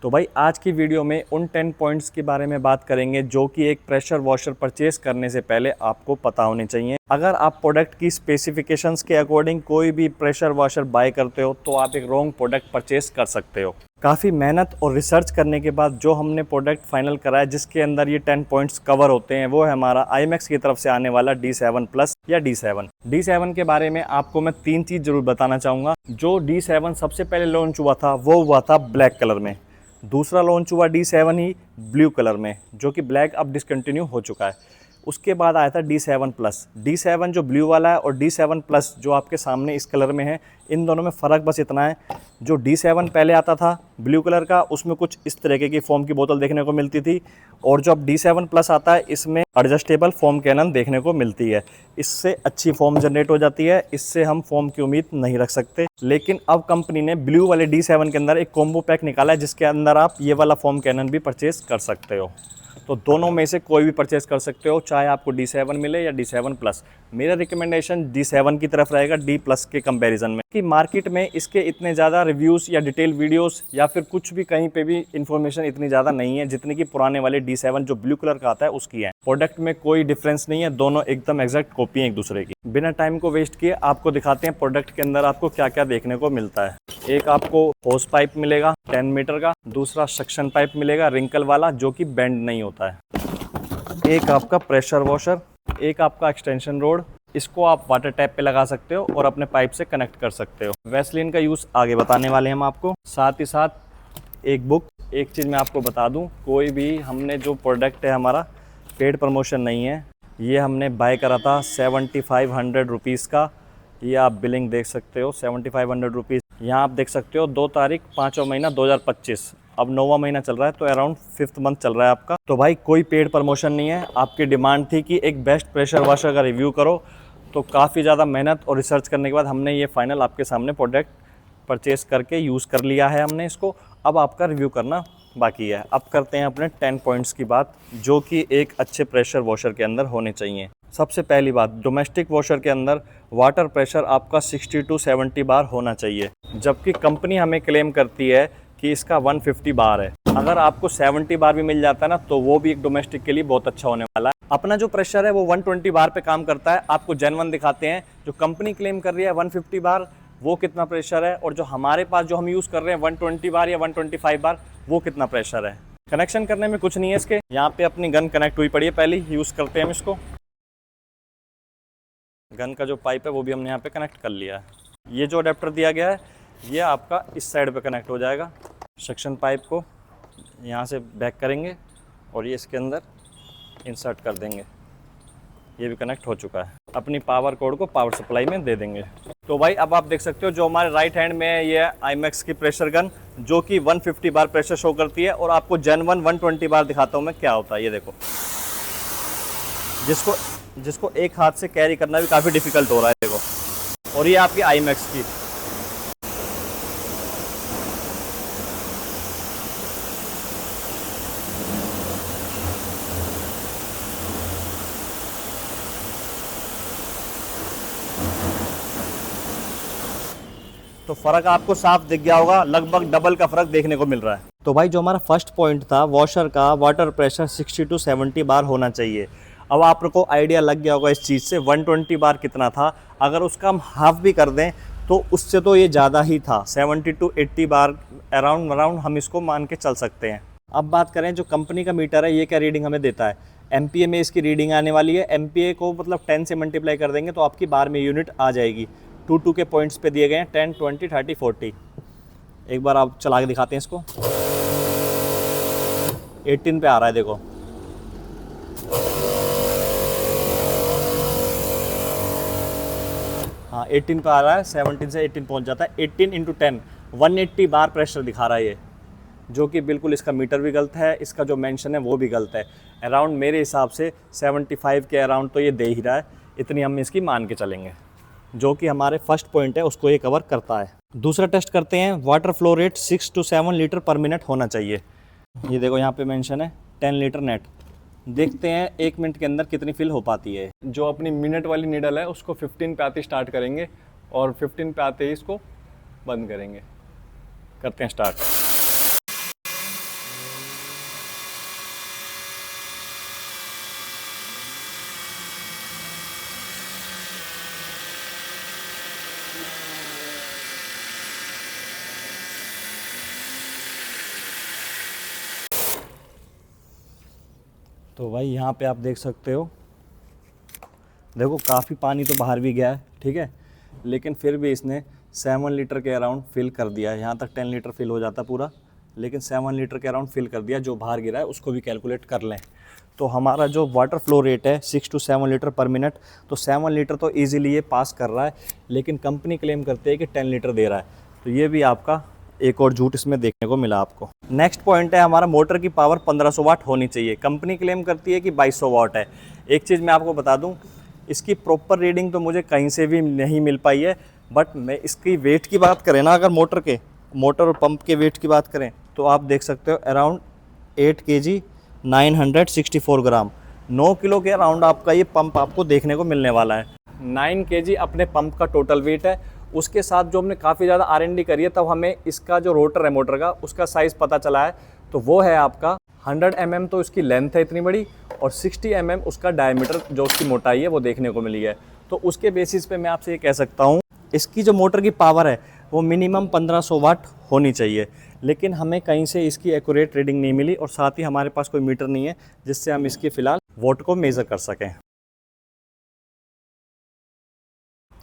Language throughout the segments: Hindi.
तो भाई आज की वीडियो में उन 10 पॉइंट्स के बारे में बात करेंगे जो कि एक प्रेशर वॉशर परचेज करने से पहले आपको पता होने चाहिए। अगर आप प्रोडक्ट की स्पेसिफिकेशंस के अकॉर्डिंग कोई भी प्रेशर वॉशर बाय करते हो तो आप एक रॉन्ग प्रोडक्ट परचेज कर सकते हो। काफ़ी मेहनत और रिसर्च करने के बाद जो हमने प्रोडक्ट फाइनल करा है जिसके अंदर ये 10 पॉइंट्स कवर होते हैं वो है हमारा IMAX की तरफ से आने वाला D7 प्लस या D7। D7 के बारे में आपको मैं 3 चीज़ ज़रूर बताना चाहूँगा। जो D7 सबसे पहले लॉन्च हुआ था वो हुआ था ब्लैक कलर में। दूसरा लॉन्च हुआ D7 ही ब्लू कलर में, जो कि ब्लैक अब डिसकंटिन्यू हो चुका है। उसके बाद आया था D7 प्लस। D7 जो ब्लू वाला है और D7 प्लस जो आपके सामने इस कलर में है, इन दोनों में फ़र्क बस इतना है, जो D7 पहले आता था ब्लू कलर का उसमें कुछ इस तरीके की फोम की बोतल देखने को मिलती थी, और जो अब D7 प्लस आता है इसमें एडजस्टेबल फोम कैनन देखने को मिलती है। इससे अच्छी फोम जनरेट हो जाती है, इससे हम फोम की उम्मीद नहीं रख सकते। लेकिन अब कंपनी ने ब्लू वाले D7 के अंदर एक कॉम्बो पैक निकाला है जिसके अंदर आप ये वाला फोम कैनन भी परचेज कर सकते हो। तो दोनों में से कोई भी परचेज़ कर सकते हो, चाहे आपको D7 मिले या D7 प्लस। मेरा रिकमेंडेशन D7 की तरफ रहेगा D प्लस के कंपैरिजन में, कि मार्केट में इसके इतने ज़्यादा रिव्यूज़ या डिटेल वीडियोस या फिर कुछ भी कहीं पे भी इन्फॉर्मेशन इतनी ज़्यादा नहीं है जितनी कि पुराने वाले D7 जो ब्लू कलर का आता है उसकी है। प्रोडक्ट में कोई डिफरेंस नहीं है, दोनों एकदम एग्जैक्ट कॉपी हैं एक दूसरे की। बिना टाइम को वेस्ट किए आपको दिखाते हैं प्रोडक्ट के अंदर आपको क्या क्या देखने को मिलता है। एक आपको होस पाइप मिलेगा 10 मीटर का, दूसरा सक्शन पाइप मिलेगा रिंकल वाला जो कि बेंड नहीं होता है, एक आपका प्रेशर वॉशर, एक आपका एक्सटेंशन रोड। इसको आप वाटर टैप पे लगा सकते हो और अपने पाइप से कनेक्ट कर सकते हो। वैसलीन का यूज़ आगे बताने वाले हैं हम आपको। साथ ही साथ एक बुक। एक चीज़ मैं आपको बता दूं, कोई भी हमने जो प्रोडक्ट है हमारा पेड प्रमोशन नहीं है, ये हमने बाय करा था 7500 रुपीज़ का। ये आप बिलिंग देख सकते हो 7500 रुपीज़। यहाँ आप देख सकते हो 2 तारीख 5वां महीना 2025, अब 9वां महीना चल रहा है तो अराउंड 5th मंथ चल रहा है आपका। तो भाई कोई पेड प्रमोशन नहीं है, आपकी डिमांड थी कि एक बेस्ट प्रेशर वॉशर का रिव्यू करो, तो काफ़ी ज़्यादा मेहनत और रिसर्च करने के बाद हमने ये फाइनल आपके सामने प्रोडक्ट परचेस करके यूज़ कर लिया है हमने इसको। अब आपका रिव्यू करना बाकी है। अब करते हैं अपने 10 पॉइंट्स की बात जो कि एक अच्छे प्रेशर वॉशर के अंदर होने चाहिए। सबसे पहली बात, डोमेस्टिक वॉशर के अंदर वाटर प्रेशर आपका 60 to 70 बार होना चाहिए, जबकि कंपनी हमें क्लेम करती है कि इसका 150 बार है। अगर आपको 70 बार भी मिल जाता है ना तो वो भी एक डोमेस्टिक के लिए बहुत अच्छा होने वाला है। अपना जो प्रेशर है वो 120 बार पे काम करता है। आपको जेन्युइन दिखाते हैं, जो कंपनी क्लेम कर रही है 150 बार वो कितना प्रेशर है, और जो हमारे पास जो हम यूज़ कर रहे हैं 120 बार या 125 बार वो कितना प्रेशर है। कनेक्शन करने में कुछ नहीं है इसके। यहाँ पे अपनी गन कनेक्ट हुई पड़ी है, पहले यूज़ करते हैं हम इसको। गन का जो पाइप है वो भी हमने यहाँ पे कनेक्ट कर लिया है। ये जो अडेप्टर दिया गया है ये आपका इस साइड पे कनेक्ट हो जाएगा। सक्शन पाइप को यहाँ से बैक करेंगे और ये इसके अंदर इंसर्ट कर देंगे। ये भी कनेक्ट हो चुका है। अपनी पावर कोड को पावर सप्लाई में दे देंगे। तो भाई अब आप देख सकते हो जो हमारे राइट हैंड में है ये IMAX की प्रेशर गन जो कि 150 बार प्रेशर शो करती है, और आपको जेन्युइन 120 बार दिखाता हूँ मैं क्या होता है। ये देखो, जिसको एक हाथ से कैरी करना भी काफ़ी डिफिकल्ट हो रहा है, देखो। और ये आपकी IMAX की। तो फ़र्क आपको साफ दिख गया होगा, लगभग डबल का फ़र्क देखने को मिल रहा है। तो भाई जो हमारा फर्स्ट पॉइंट था वॉशर का, वाटर प्रेशर 60 to 70 बार होना चाहिए। अब आपको आइडिया लग गया होगा इस चीज़ से 120 बार कितना था। अगर उसका हम हाफ भी कर दें तो उससे तो ये ज़्यादा ही था, 70 to 80 बार अराउंड हम इसको मान के चल सकते हैं। अब बात करें जो कंपनी का मीटर है ये क्या रीडिंग हमें देता है। MPa में इसकी रीडिंग आने वाली है। MPa को मतलब 10 से मल्टीप्लाई कर देंगे तो आपकी बार में यूनिट आ जाएगी। 2 के पॉइंट्स पे दिए गए हैं 10, 20, 30, 40। एक बार आप चला के दिखाते हैं इसको। 18 पे आ रहा है, देखो। हाँ 18 पे आ रहा है, 17 से 18 पहुंच जाता है। 18 × 10 180 बार प्रेशर दिखा रहा है ये, जो कि बिल्कुल इसका मीटर भी गलत है, इसका जो मेंशन है वो भी गलत है। अराउंड मेरे हिसाब से 75 के अराउंड तो ये दे ही रहा है, इतनी हम इसकी मान के चलेंगे, जो कि हमारे फर्स्ट पॉइंट है उसको ये कवर करता है। दूसरा टेस्ट करते हैं, water flow rate 6 to 7 litre पर मिनट होना चाहिए। ये देखो यहाँ पे मेंशन है 10 लीटर नेट। देखते हैं 1 मिनट के अंदर कितनी फिल हो पाती है। जो अपनी मिनट वाली नीडल है उसको 15 पे आते स्टार्ट करेंगे और 15 पे आते ही इसको बंद करेंगे। करते हैं स्टार्ट। तो भाई यहाँ पे आप देख सकते हो, देखो काफ़ी पानी तो बाहर भी गया है, ठीक है, लेकिन फिर भी इसने 7 लीटर के अराउंड फिल कर दिया है। यहाँ तक 10 लीटर फिल हो जाता पूरा, लेकिन 7 लीटर के अराउंड फिल कर दिया। जो बाहर गिरा है उसको भी कैलकुलेट कर लें तो हमारा जो वाटर फ्लो रेट है 6 to 7 लीटर पर मिनट, तो 7 लीटर तो ईजिली ये पास कर रहा है, लेकिन कंपनी क्लेम करते हैं कि 10 लीटर दे रहा है। तो ये भी आपका एक और झूठ इसमें देखने को मिला आपको। नेक्स्ट पॉइंट है हमारा, मोटर की पावर 1500 वाट होनी चाहिए। कंपनी क्लेम करती है कि 2200 वाट है। एक चीज़ मैं आपको बता दूं, इसकी प्रॉपर रीडिंग तो मुझे कहीं से भी नहीं मिल पाई है, बट मैं इसकी वेट की बात करें ना, अगर मोटर और पंप के वेट की बात करें तो आप देख सकते हो अराउंड 8 kg 964 ग्राम, 9 किलो के अराउंड आपका ये पंप आपको देखने को मिलने वाला है। 9 kg अपने पंप का टोटल वेट है। उसके साथ जो हमने काफ़ी ज़्यादा R&D करी है, तब हमें इसका जो रोटर है मोटर का, उसका साइज़ पता चला है, तो वो है आपका 100 mm तो इसकी लेंथ है इतनी बड़ी, और 60 mm उसका डायमीटर जो उसकी मोटाई है वो देखने को मिली है। तो उसके बेसिस पे मैं आपसे ये कह सकता हूँ, इसकी जो मोटर की पावर है वो मिनिमम 1500 वाट होनी चाहिए, लेकिन हमें कहीं से इसकी एक्यूरेट रीडिंग नहीं मिली, और साथ ही हमारे पास कोई मीटर नहीं है जिससे हम इसकी फ़िलहाल वोट को मेज़र कर सकें।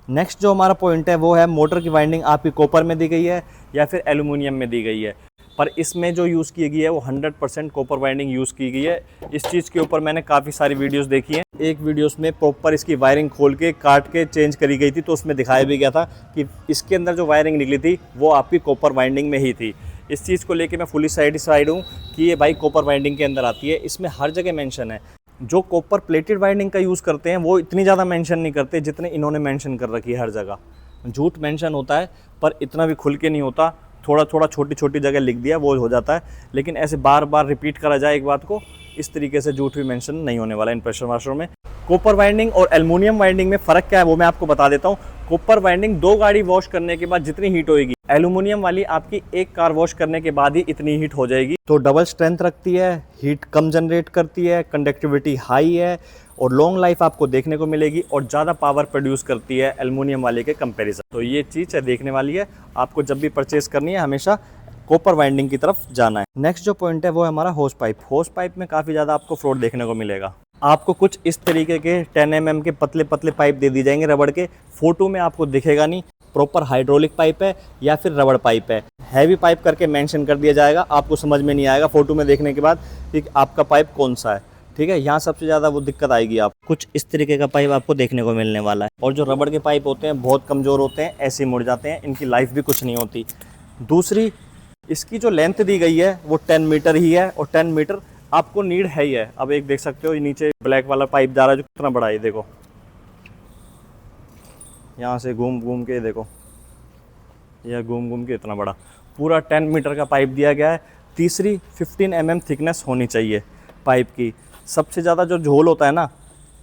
नेक्स्ट जो हमारा पॉइंट है वो है, मोटर की वाइंडिंग आपकी कॉपर में दी गई है या फिर एल्यूमिनियम में दी गई है, पर इसमें जो यूज़ की गई है वो 100% कॉपर वाइंडिंग यूज़ की गई है। इस चीज़ के ऊपर मैंने काफ़ी सारी वीडियोस देखी हैं। एक वीडियोस में प्रॉपर इसकी वायरिंग खोल के काट के चेंज करी गई थी, तो उसमें दिखाया भी गया था कि इसके अंदर जो वायरिंग निकली थी वो आपकी कॉपर वाइंडिंग में ही थी। इस चीज़ को लेके मैं फुली सेटिस्फाइड हूँ कि ये बाइक कॉपर वाइंडिंग के अंदर आती है। इसमें हर जगह मेंशन है। जो कॉपर प्लेटेड वाइंडिंग का यूज़ करते हैं वो इतनी ज़्यादा मेंशन नहीं करते जितने इन्होंने मेंशन कर रखी है। हर जगह झूठ मेंशन होता है, पर इतना भी खुल के नहीं होता, थोड़ा थोड़ा छोटी छोटी जगह लिख दिया वो हो जाता है, लेकिन ऐसे बार बार रिपीट करा जाए एक बात को, इस तरीके से झूठ भी मेंशन नहीं होने वाला इन प्रेशर वॉशर में। कॉपर वाइंडिंग और एल्युमिनियम वाइंडिंग में फ़र्क क्या है वो मैं आपको बता देता हूँ। कॉपर वाइंडिंग 2 गाड़ी वॉश करने के बाद जितनी हीट होएगी, एल्युमिनियम वाली आपकी 1 कार वॉश करने के बाद ही इतनी हीट हो जाएगी। तो डबल स्ट्रेंथ रखती है, हीट कम जनरेट करती है, कंडक्टिविटी हाई है, और लॉन्ग लाइफ आपको देखने को मिलेगी, और ज़्यादा पावर प्रोड्यूस करती है एल्युमिनियम वाले के कंपैरिजन। तो ये चीज़ है देखने वाली है। आपको जब भी परचेस करनी है हमेशा कॉपर वाइंडिंग की तरफ जाना है। नेक्स्ट जो पॉइंट है वो है हमारा होस पाइप। होस पाइप में काफ़ी ज़्यादा आपको फ्रॉड देखने को मिलेगा। आपको कुछ इस तरीके के 10 mm के पतले पतले पाइप दे दी जाएंगे रबड़ के, फोटो में आपको दिखेगा नहीं प्रॉपर हाइड्रोलिक पाइप है या फिर रबड़ पाइप है। हैवी पाइप करके मेंशन कर दिया जाएगा, आपको समझ में नहीं आएगा फोटो में देखने के बाद कि आपका पाइप कौन सा है, ठीक है। यहाँ सबसे ज़्यादा वो दिक्कत आएगी। आप कुछ इस तरीके का पाइप आपको देखने को मिलने वाला है, और जो रबड़ के पाइप होते हैं बहुत कमज़ोर होते हैं, ऐसे मुड़ जाते हैं, इनकी लाइफ भी कुछ नहीं होती। दूसरी, इसकी जो लेंथ दी गई है वो 10 मीटर ही है, और 10 मीटर आपको नीड है ही है। अब एक देख सकते हो नीचे ब्लैक वाला पाइप जा रहा है जो कितना बड़ा है, देखो यहाँ से घूम घूम के देखो, यह घूम घूम के इतना बड़ा पूरा 10 मीटर का पाइप दिया गया है। तीसरी, 15 mm थिकनेस होनी चाहिए पाइप की। सबसे ज़्यादा जो झोल होता है ना,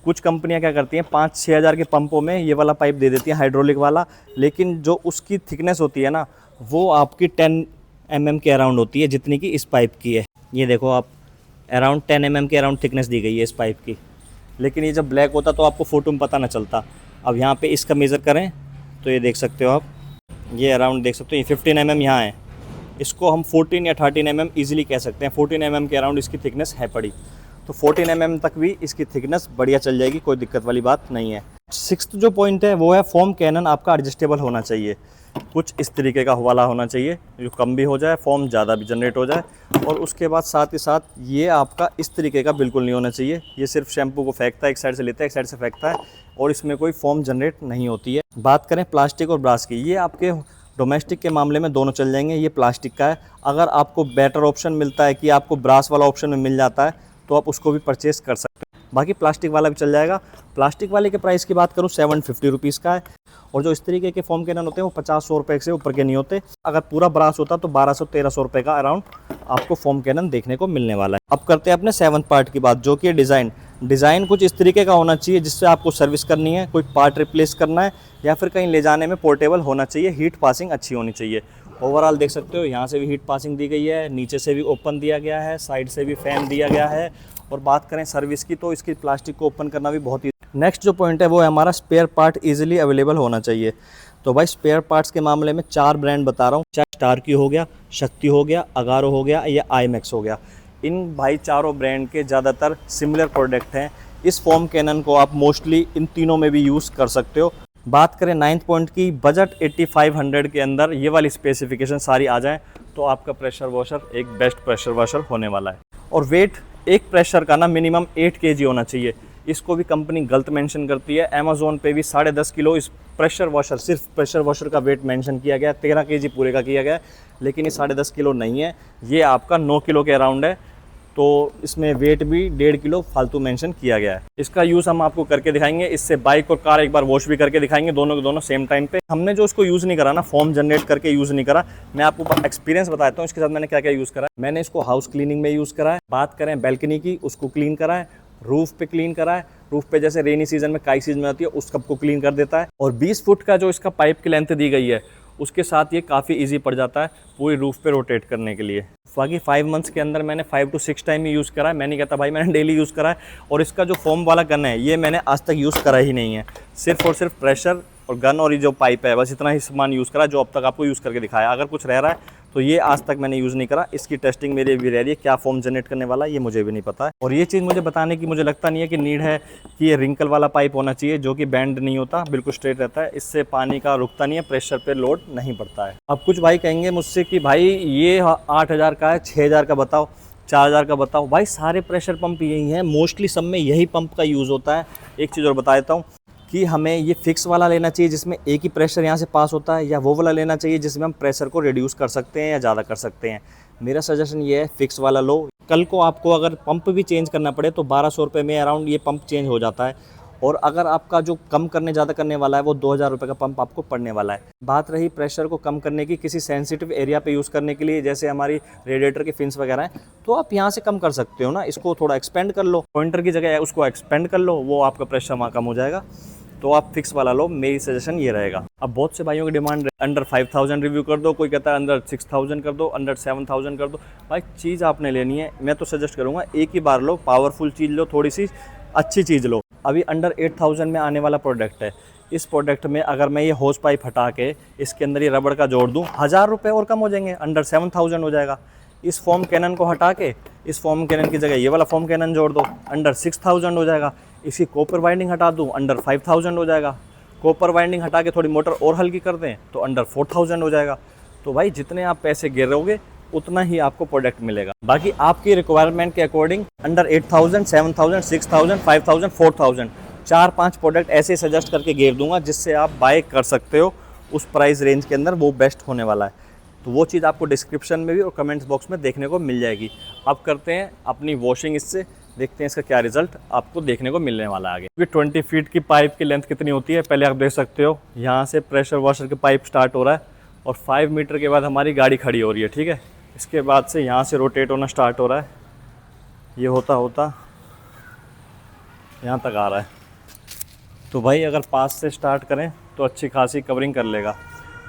कुछ कंपनियां क्या करती हैं 5-6 हज़ार के पंपों में ये वाला पाइप दे देती हैं हाइड्रोलिक वाला, लेकिन जो उसकी थिकनेस होती है ना वो आपकी 10 mm के अराउंड होती है, जितनी की इस पाइप की है। ये देखो आप, अराउंड 10 mm के अराउंड थिकनेस दी गई है इस पाइप की, लेकिन ये जब ब्लैक होता तो आपको फ़ोटो में पता ना चलता। अब यहाँ पे इसका मेज़र करें तो ये देख सकते हो आप, ये अराउंड देख सकते हो, ये 15 mm यहाँ है। इसको हम 14 या 13 mm ईजिली कह सकते हैं। 14 mm के अराउंड इसकी थिकनेस है पड़ी, तो 14 mm तक भी इसकी थिकनेस बढ़िया चल जाएगी, कोई दिक्कत वाली बात नहीं है। 6th जो पॉइंट है वो है फोम कैनन आपका एडजस्टेबल होना चाहिए। कुछ इस तरीके का वाला होना चाहिए जो कम भी हो जाए, फोम ज़्यादा भी जनरेट हो जाए, और उसके बाद साथ ही साथ ये आपका इस तरीके का बिल्कुल नहीं होना चाहिए। ये सिर्फ शैम्पू को फेंकता है, एक साइड से लेता है एक साइड से फेंकता है, और इसमें कोई फोम जनरेट नहीं होती है। बात करें प्लास्टिक और ब्रास की, ये आपके डोमेस्टिक के मामले में दोनों चल जाएंगे। ये प्लास्टिक का है, अगर आपको बेटर ऑप्शन मिलता है कि आपको ब्रास वाला ऑप्शन में मिल जाता है तो आप उसको भी परचेज़ कर सकते हैं, बाकी प्लास्टिक वाला भी चल जाएगा। प्लास्टिक वाले के प्राइस की बात करूँ 750 रुपीज़ का है, और जो इस तरीके के फोम कैनन होते हैं वो 50-100 रुपये से ऊपर के नहीं होते। अगर पूरा ब्रास होता तो 1200-1300 रुपये का अराउंड आपको फोम कैनन देखने को मिलने वाला है। अब करते हैं अपने 7th पार्ट की बात, जो कि डिज़ाइन। डिज़ाइन कुछ इस तरीके का होना चाहिए जिससे आपको सर्विस करनी है, कोई पार्ट रिप्लेस करना है, या फिर कहीं ले जाने में पोर्टेबल होना चाहिए। हीट पासिंग अच्छी होनी चाहिए। ओवरऑल देख सकते हो यहाँ से भी हीट पासिंग दी गई है, नीचे से भी ओपन दिया गया है, साइड से भी फैन दिया गया है। और बात करें सर्विस की तो इसकी प्लास्टिक को ओपन करना भी बहुत ही। नेक्स्ट जो पॉइंट है वो है हमारा स्पेयर पार्ट इजीली अवेलेबल होना चाहिए। तो भाई स्पेयर पार्ट्स के मामले में 4 ब्रांड बता रहा हूँ, चाहे स्टार की हो गया, शक्ति हो गया, अगारो हो गया या आईमैक्स हो गया। इन भाई चारों ब्रांड के ज़्यादातर सिमिलर प्रोडक्ट हैं। इस फोम कैनन को आप मोस्टली इन तीनों में भी यूज़ कर सकते हो। बात करें 9th पॉइंट की, बजट 8500 के अंदर ये वाली स्पेसिफिकेशन सारी आ जाएँ तो आपका प्रेशर वॉशर एक बेस्ट प्रेशर वॉशर होने वाला है। और वेट एक प्रेशर का ना मिनिमम 8 kg होना चाहिए। इसको भी कंपनी गलत मेंशन करती है। अमेज़ोन पे भी 10.5 किलो इस प्रेशर वॉशर, सिर्फ प्रेशर वॉशर का वेट मेंशन किया गया, 13 kg पूरे का किया गया है, लेकिन ये 10.5 किलो नहीं है, ये आपका 9 किलो के अराउंड है। तो इसमें वेट भी 1.5 किलो फालतू मेंशन किया गया है। इसका यूज़ हम आपको करके दिखाएंगे, इससे बाइक और कार एक बार वॉश भी करके दिखाएंगे, दोनों के दोनों सेम टाइम पे। हमने जो इसको यूज़ नहीं करा ना, फॉर्म जनरेट करके यूज़ नहीं करा, मैं आपको एक्सपीरियंस बताता हूँ इसके साथ मैंने क्या क्या यूज़ करा है। मैंने इसको हाउस क्लीनिंग में यूज़ करा है। बात करें बैल्कनी की, उसको क्लीन करा है। रूफ पे क्लीन करा है। रूफ पे जैसे रेनी सीजन में काई सीजन में आती है उस कप को क्लीन कर देता है। और 20 फुट का जो इसका पाइप की लेंथ दी गई है उसके साथ ये काफ़ी इजी पड़ जाता है पूरी रूफ पे रोटेट करने के लिए। बाकी 5 मंथ्स के अंदर मैंने 5 to 6 टाइम ही यूज़ करा है। मैं नहीं कहता भाई मैंने डेली यूज़ करा है। और इसका जो फोम वाला गन है ये मैंने आज तक यूज़ करा ही नहीं है। सिर्फ और सिर्फ प्रेशर और गन और ये जो पाइप है बस इतना ही सामान यूज़ करा जो अब तक आपको यूज़ करके दिखाया। अगर कुछ रह रहा है तो ये आज तक मैंने यूज़ नहीं करा। इसकी टेस्टिंग मेरी भी रह रही है, क्या फॉर्म जनरेट करने वाला है ये मुझे भी नहीं पता है। और ये चीज़ मुझे बताने की मुझे लगता नहीं है कि नीड है कि ये रिंकल वाला पाइप होना चाहिए जो कि बैंड नहीं होता, बिल्कुल स्ट्रेट रहता है। इससे पानी का रुकता नहीं है, प्रेशर पे लोड नहीं पड़ता है। अब कुछ भाई कहेंगे मुझसे कि भाई ये 8000 का है, 6000 का बताओ, 4000 का बताओ। भाई सारे प्रेशर पंप यही हैं, मोस्टली सब में यही पंप का यूज़ होता है। एक चीज़ और बता देता हूँ कि हमें ये फिक्स वाला लेना चाहिए जिसमें एक ही प्रेशर यहाँ से पास होता है, या वो वाला लेना चाहिए जिसमें हम प्रेशर को रिड्यूस कर सकते हैं या ज़्यादा कर सकते हैं। मेरा सजेशन ये है फिक्स वाला लो। कल को आपको अगर पंप भी चेंज करना पड़े तो 1200 रुपये में अराउंड ये पंप चेंज हो जाता है। और अगर आपका जो कम करने ज़्यादा करने वाला है वो 2000 रुपये का पंप आपको पड़ने वाला है। बात रही प्रेशर को कम करने की किसी सेंसिटिव एरिया पे यूज़ करने के लिए, जैसे हमारी रेडिएटर के फिन्स वगैरह हैं, तो आप यहाँ से कम कर सकते हो ना, इसको थोड़ा एक्सपेंड कर लो, पॉइंटर की जगह उसको एक्सपेंड कर लो, वो आपका प्रेशर वहाँ कम हो जाएगा। तो आप फिक्स वाला लो, मेरी सजेशन ये रहेगा। अब बहुत से भाइयों की डिमांड अंडर 5000 रिव्यू कर दो, कोई कहता है अंडर 6000 कर दो, अंडर 7000 कर दो। भाई चीज़ आपने लेनी है, मैं तो सजेस्ट करूँगा एक ही बार लो, पावरफुल चीज़ लो, थोड़ी सी अच्छी चीज़ लो। अभी अंडर 8000 में आने वाला प्रोडक्ट है। इस प्रोडक्ट में अगर मैं ये होस पाइप हटा के इसके अंदर ये रबड़ का जोड़ दूँ, 1000 रुपये और कम हो जाएंगे, अंडर 7000 हो जाएगा। इस फॉर्म कैनन को हटा के इस फॉर्म कैनन की जगह ये वाला फॉर्म कैनन जोड़ दो, अंडर 6000 हो जाएगा। इसकी कॉपर वाइंडिंग हटा दूँ, अंडर 5000 हो जाएगा। कॉपर वाइंडिंग हटा के थोड़ी मोटर और हल्की कर दें तो अंडर 4000 हो जाएगा। तो भाई जितने आप पैसे गिरोगे उतना ही आपको प्रोडक्ट मिलेगा। बाकी आपकी रिक्वायरमेंट के अकॉर्डिंग अंडर 8000, 7000, 6000, 5000, 4000 4-5 प्रोडक्ट ऐसे सजेस्ट करके गिर दूंगा जिससे आप बाय कर सकते हो। उस प्राइस रेंज के अंदर वो बेस्ट होने वाला है। तो वो चीज़ आपको डिस्क्रिप्शन में भी और कमेंट्स बॉक्स में देखने को मिल जाएगी। अब करते हैं अपनी वॉशिंग, इससे देखते हैं इसका क्या रिजल्ट आपको देखने को मिलने वाला है आगे। 20 फीट की पाइप की लेंथ कितनी होती है पहले आप देख सकते हो। यहाँ से प्रेशर वॉशर की पाइप स्टार्ट हो रहा है और 5 मीटर के बाद हमारी गाड़ी खड़ी हो रही है, ठीक है। इसके बाद से यहाँ से रोटेट होना स्टार्ट हो रहा है, ये होता होता यहाँ तक आ रहा है। तो भाई अगर पास से स्टार्ट करें तो अच्छी खासी कवरिंग कर लेगा।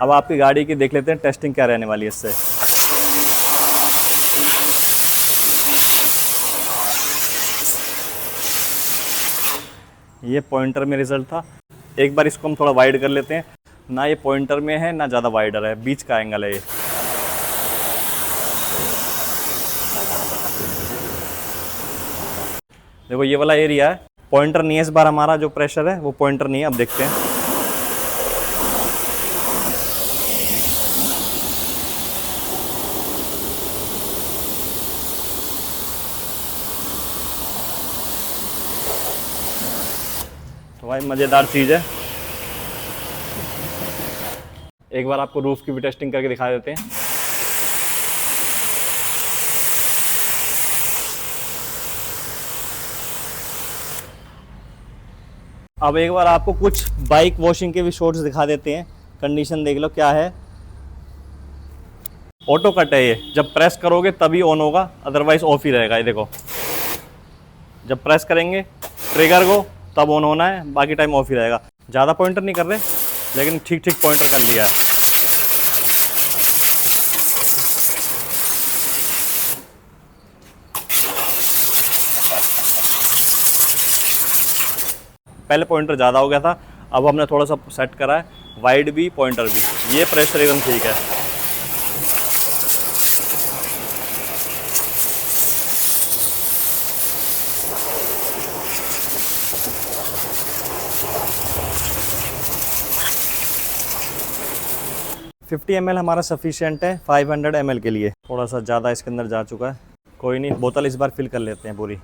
अब आपकी गाड़ी की देख लेते हैं टेस्टिंग क्या रहने वाली है इससे। ये पॉइंटर में रिजल्ट था। एक बार इसको हम थोड़ा वाइड कर लेते हैं, ना ये पॉइंटर में है ना ज़्यादा वाइडर है, बीच का एंगल है ये। देखो ये वाला एरिया है, पॉइंटर नहीं है इस बार, हमारा जो प्रेशर है वो पॉइंटर नहीं है। अब देखते हैं तो भाई मज़ेदार चीज़ है। एक बार आपको रूफ की भी टेस्टिंग करके दिखा देते हैं। अब एक बार आपको कुछ बाइक वॉशिंग के भी शॉट्स दिखा देते हैं। कंडीशन देख लो क्या है। ऑटो कट है ये, जब प्रेस करोगे तभी ऑन होगा, अदरवाइज ऑफ ही रहेगा। ये देखो जब प्रेस करेंगे ट्रिगर को तब ऑन होना है, बाकी टाइम ऑफ ही रहेगा। ज़्यादा पॉइंटर नहीं कर रहे लेकिन ठीक ठीक पॉइंटर कर लिया है। पहले पॉइंटर ज़्यादा हो गया था, अब हमने थोड़ा सा सेट करा है, वाइड भी पॉइंटर भी। ये प्रेशर एकदम ठीक है। 50 ml हमारा सफिशिएंट है 500 ml के लिए। थोड़ा सा ज़्यादा इसके अंदर जा चुका है, कोई नहीं, बोतल इस बार फिल कर लेते हैं पूरी।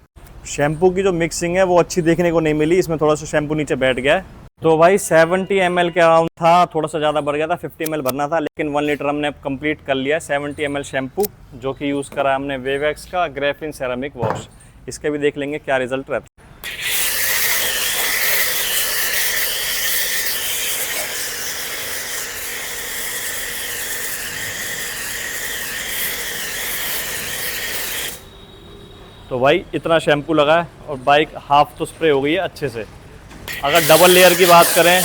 शैम्पू की जो मिक्सिंग है वो अच्छी देखने को नहीं मिली, इसमें थोड़ा सा शैम्पू नीचे बैठ गया है। तो भाई 70 ml के अराउंड था, थोड़ा सा ज़्यादा बढ़ गया था, 50 ml भरना था, लेकिन 1 लीटर हमने कंप्लीट कर लिया। 70 ml शैम्पू जो कि यूज़ करा हमने वेवैक्स का ग्रेफिन सेरामिक वॉश। इसके भी देख लेंगे क्या रिजल्ट रहता है। तो भाई इतना शैम्पू लगा है और बाइक हाफ तो स्प्रे हो गई है अच्छे से। अगर डबल लेयर की बात करें,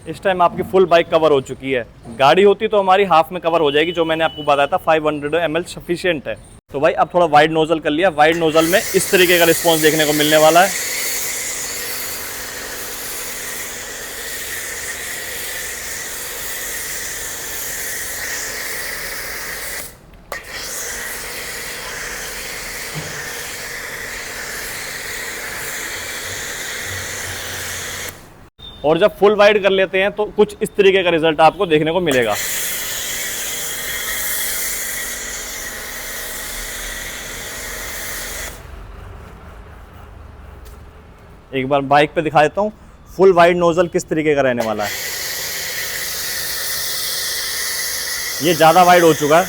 इस टाइम आपकी फुल बाइक कवर हो चुकी है। गाड़ी होती तो हमारी हाफ में कवर हो जाएगी, जो मैंने आपको बताया था 500 ml सफिशिएंट है। तो भाई अब थोड़ा वाइड नोजल कर लिया, वाइड नोजल में इस तरीके का रिस्पॉन्स देखने को मिलने वाला है। और जब फुल वाइड कर लेते हैं तो कुछ इस तरीके का रिजल्ट आपको देखने को मिलेगा। एक बार बाइक पे दिखा देता हूं फुल वाइड नोजल किस तरीके का रहने वाला है। ये ज़्यादा वाइड हो चुका है,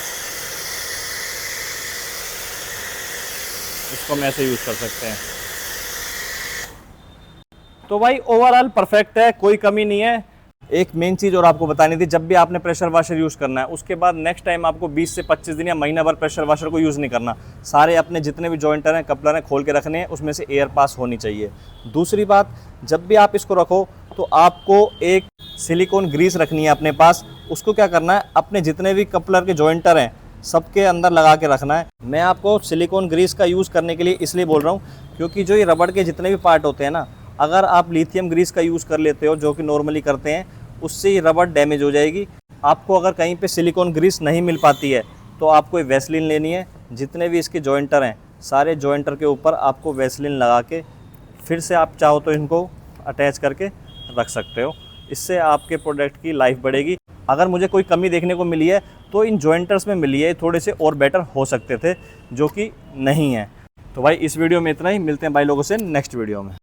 इसको हम ऐसे यूज़ कर सकते हैं। तो भाई ओवरऑल परफेक्ट है, कोई कमी नहीं है। एक मेन चीज़ और आपको बतानी थी, जब भी आपने प्रेशर वाशर यूज़ करना है उसके बाद नेक्स्ट टाइम आपको 20 से 25 दिन या महीना भर प्रेशर वाशर को यूज़ नहीं करना। सारे अपने जितने भी जॉइंटर हैं, कपलर हैं, खोल के रखने हैं, उसमें से एयर पास होनी चाहिए। दूसरी बात, जब भी आप इसको रखो तो आपको एक सिलिकॉन ग्रीस रखनी है अपने पास। उसको क्या करना है, अपने जितने भी कपलर के जॉइंटर हैं सबके अंदर लगा के रखना है। मैं आपको सिलिकॉन ग्रीस का यूज़ करने के लिए इसलिए बोल रहा हूँ क्योंकि जो ये रबड़ के जितने भी पार्ट होते हैं ना, अगर आप लिथियम ग्रीस का यूज़ कर लेते हो जो कि नॉर्मली करते हैं, उससे ये रबड़ डैमेज हो जाएगी। आपको अगर कहीं पे सिलिकॉन ग्रीस नहीं मिल पाती है तो आपको वैसलीन लेनी है। जितने भी इसके जॉइंटर हैं सारे जॉइंटर के ऊपर आपको वैसलीन लगा के फिर से आप चाहो तो इनको अटैच करके रख सकते हो। इससे आपके प्रोडक्ट की लाइफ बढ़ेगी। अगर मुझे कोई कमी देखने को मिली है तो इन जॉइंटर्स में मिली है, थोड़े से और बेटर हो सकते थे जो कि नहीं है। तो भाई इस वीडियो में इतना ही, मिलते हैं भाई लोगों से नेक्स्ट वीडियो में।